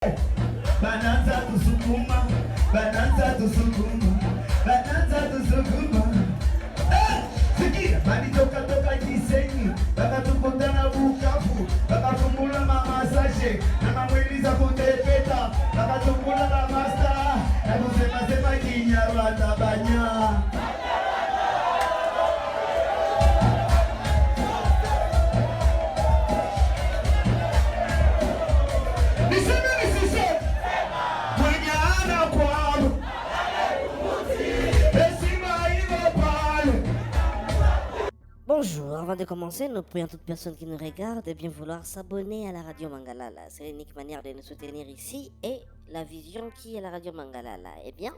Bananza tusukuma, bananza tusukuma, bananza tusukuma. Sikia, balitoka toka Gisenyi, bakatupondana Bukavu, bakafungula mamasashe, na mamwili za kutepeta, bakatungula mamasta, na kusema sema Kinyarwanda banya. Bonjour, avant de commencer, nous prions toute personne qui nous regarde de bien vouloir s'abonner à la radio Mangalala. C'est l'unique manière de nous soutenir ici et la vision qui est la radio Mangalala. Eh bien,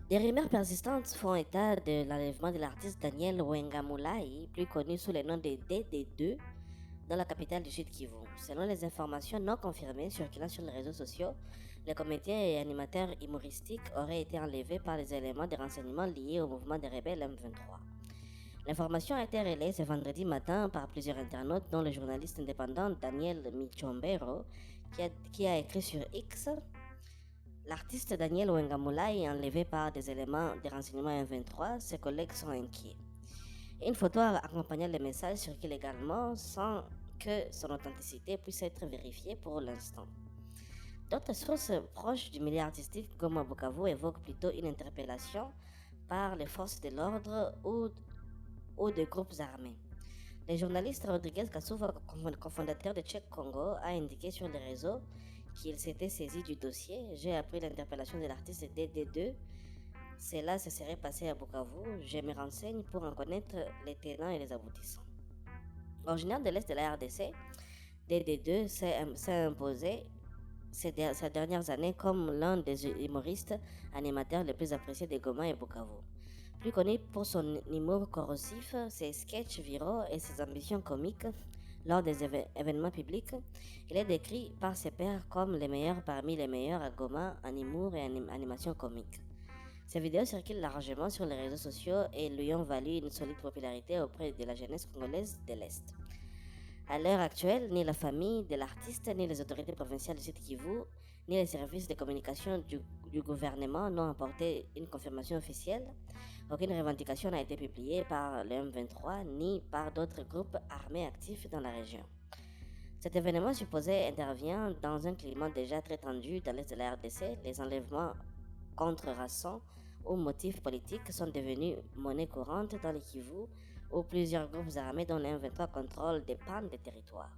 des rumeurs persistantes font état de l'enlèvement de l'artiste Daniel Wengamulai, plus connu sous le nom de DD2, dans la capitale du Sud Kivu. Selon les informations non confirmées circulant sur les réseaux sociaux, le comédien et animateur humoristique aurait été enlevé par les éléments de renseignement liés au mouvement des rebelles M23. L'information a été relayée ce vendredi matin par plusieurs internautes, dont le journaliste indépendant Daniel Michombero, qui a écrit sur X. L'artiste Daniel Wengamulai est enlevé par des éléments de renseignement M23, ses collègues sont inquiets. Une photo accompagnant le message circule également sans que son authenticité puisse être vérifiée pour l'instant. D'autres sources proches du milieu artistique Goma Bukavu évoquent plutôt une interpellation par les forces de l'ordre ou de groupes armés. Le journaliste Rodriguez Kassouva, cofondateur de Check Congo, a indiqué sur les réseaux qu'il s'était saisi du dossier. J'ai appris l'interpellation de l'artiste DD2. Cela se serait passé à Bukavu. Je me renseigne pour en connaître les tenants et les aboutissants. Originaire de l'Est de la RDC, DD2 s'est imposé ces dernières années comme l'un des humoristes animateurs les plus appréciés de Goma et Bukavu. Plus connu pour son humour corrosif, ses sketchs viraux et ses ambitions comiques lors des événements publics, il est décrit par ses pairs comme le meilleur parmi les meilleurs à Goma en humour et en animation comique. Ces vidéos circulent largement sur les réseaux sociaux et lui ont valu une solide popularité auprès de la jeunesse congolaise de l'Est. À l'heure actuelle, ni la famille de l'artiste, ni les autorités provinciales du Sud Kivu, ni les services de communication du gouvernement n'ont apporté une confirmation officielle. Aucune revendication n'a été publiée par le M23 ni par d'autres groupes armés actifs dans la région. Cet événement supposé intervient dans un climat déjà très tendu dans l'est de la RDC. Les enlèvements contre raison ou motifs politiques sont devenus monnaie courante dans le Kivu, où plusieurs groupes armés dont le M23 contrôlent des pans de territoire.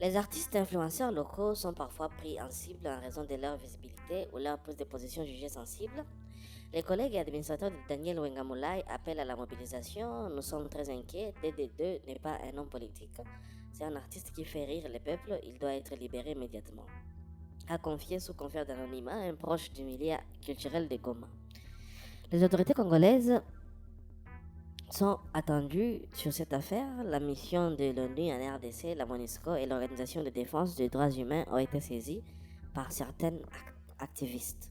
Les artistes et influenceurs locaux sont parfois pris en cible en raison de leur visibilité ou leur prise de position jugée sensible. Les collègues et administrateurs de Daniel Wengamulai appellent à la mobilisation. Nous sommes très inquiets. DD2 n'est pas un homme politique. C'est un artiste qui fait rire le peuple. Il doit être libéré immédiatement, a confié sous couvert d'anonymat un proche du milieu culturel de Goma. Les autorités congolaises sont attendues sur cette affaire. La mission de l'ONU en RDC, la MONUSCO et l'Organisation de défense des droits humains ont été saisies par certains activistes.